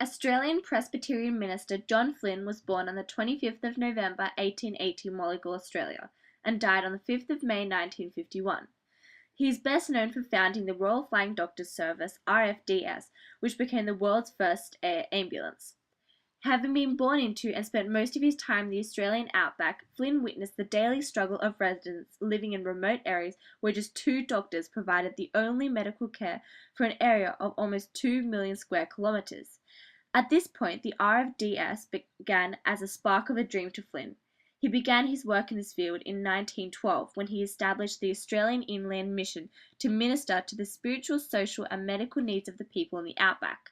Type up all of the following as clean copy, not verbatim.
Australian Presbyterian minister John Flynn was born on the 25th of November 1880 in Molligal, Australia, and died on the 5th of May 1951. He is best known for founding the Royal Flying Doctor Service (RFDS), which became the world's first air ambulance. Having been born into and spent most of his time in the Australian outback, Flynn witnessed the daily struggle of residents living in remote areas where just two doctors provided the only medical care for an area of almost 2 million square kilometres. At this point, the RFDS began as a spark of a dream to Flynn. He began his work in this field in 1912 when he established the Australian Inland Mission to minister to the spiritual, social, and medical needs of the people in the outback.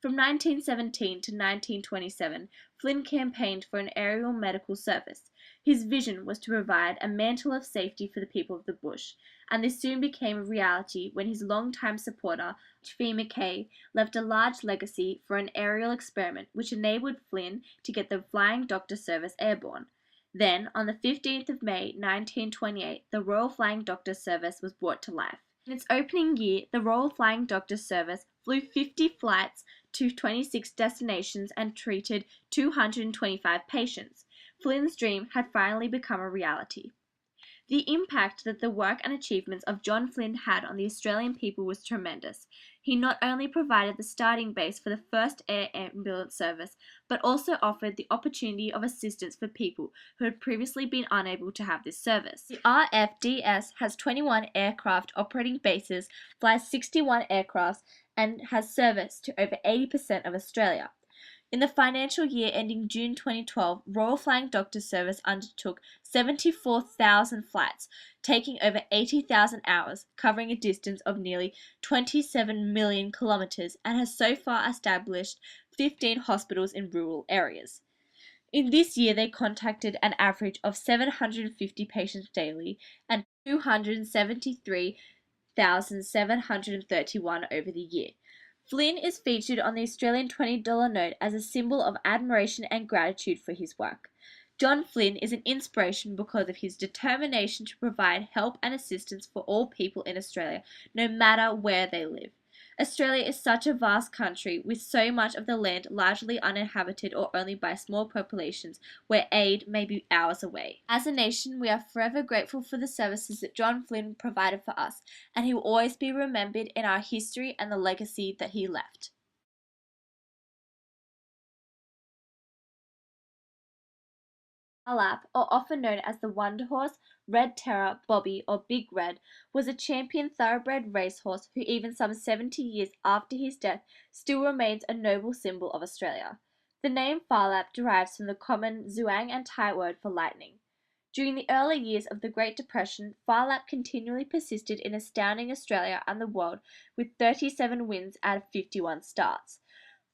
From 1917 to 1927, Flynn campaigned for an aerial medical service. His vision was to provide a mantle of safety for the people of the bush, and this soon became a reality when his longtime supporter, Phoebe Hinton, left a large legacy for an aerial experiment which enabled Flynn to get the Flying Doctor Service airborne. Then, on the 15th of May 1928, the Royal Flying Doctor Service was brought to life. In its opening year, the Royal Flying Doctor Service flew 50 flights to 26 destinations and treated 225 patients. Flynn's dream had finally become a reality. The impact that the work and achievements of John Flynn had on the Australian people was tremendous. He not only provided the starting base for the first air ambulance service, but also offered the opportunity of assistance for people who had previously been unable to have this service. The RFDS has 21 aircraft operating bases, flies 61 aircraft, and has service to over 80% of Australia. In the financial year ending June 2012, Royal Flying Doctor Service undertook 74,000 flights, taking over 80,000 hours, covering a distance of nearly 27 million kilometres, and has so far established 15 hospitals in rural areas. In this year, they contacted an average of 750 patients daily and 273,731 over the year. Flynn is featured on the Australian $20 note as a symbol of admiration and gratitude for his work. John Flynn is an inspiration because of his determination to provide help and assistance for all people in Australia, no matter where they live. Australia is such a vast country, with so much of the land largely uninhabited or only by small populations, where aid may be hours away. As a nation, we are forever grateful for the services that John Flynn provided for us, and he will always be remembered in our history and the legacy that he left. Phar, or often known as the Wonder Horse, Red Terror, Bobby, or Big Red, was a champion thoroughbred racehorse who even some 70 years after his death still remains a noble symbol of Australia. The name Phar derives from the common Zhuang and Thai word for lightning. During the early years of the Great Depression, Phar continually persisted in astounding Australia and the world with 37 wins out of 51 starts.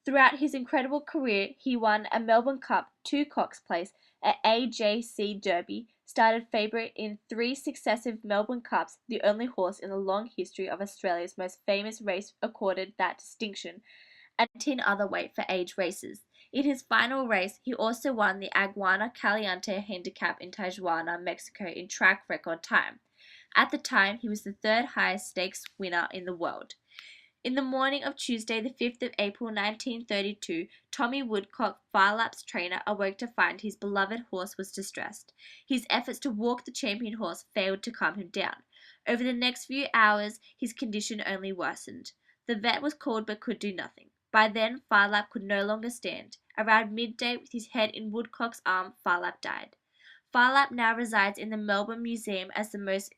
Throughout his incredible career, he won a Melbourne Cup, 2 Cox Place, an AJC Derby, started favourite in 3 successive Melbourne Cups, the only horse in the long history of Australia's most famous race accorded that distinction, and 10 other weight for age races. In his final race, he also won the Aguana Caliente Handicap in Tijuana, Mexico in track record time. At the time, he was the 3rd highest stakes winner in the world. In the morning of Tuesday, the 5th of April 1932, Tommy Woodcock, Phar trainer, awoke to find his beloved horse was distressed. His efforts to walk the champion horse failed to calm him down. Over the next few hours, his condition only worsened. The vet was called but could do nothing. By then, Phar could no longer stand. Around midday, with his head in Woodcock's arm, Phar died. Phar now resides in the Melbourne Museum as the most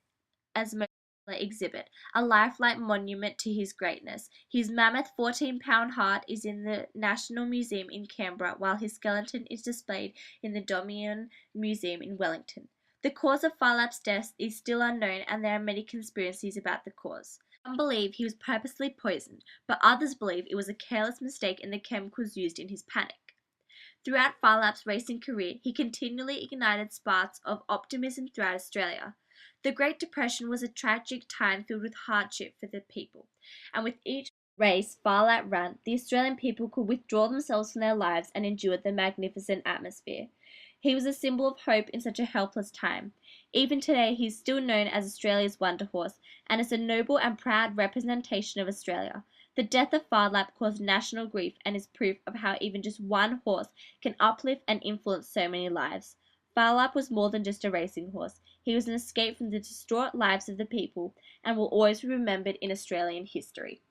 exhibit, a lifelike monument to his greatness. His mammoth 14-pound heart is in the National Museum in Canberra, while his skeleton is displayed in the Dominion Museum in Wellington. The cause of Phar's death is still unknown, and there are many conspiracies about the cause. Some believe he was purposely poisoned, but others believe it was a careless mistake in the chemicals used in his panic. Throughout Phar's racing career, he continually ignited sparks of optimism throughout Australia. The Great Depression was a tragic time filled with hardship for the people, and with each race Phar ran, the Australian people could withdraw themselves from their lives and endure the magnificent atmosphere. He was a symbol of hope in such a helpless time. Even today, he is still known as Australia's Wonder Horse, and is a noble and proud representation of Australia. The death of Phar caused national grief and is proof of how even just one horse can uplift and influence so many lives. Phar was more than just a racing horse. He was an escape from the distraught lives of the people and will always be remembered in Australian history.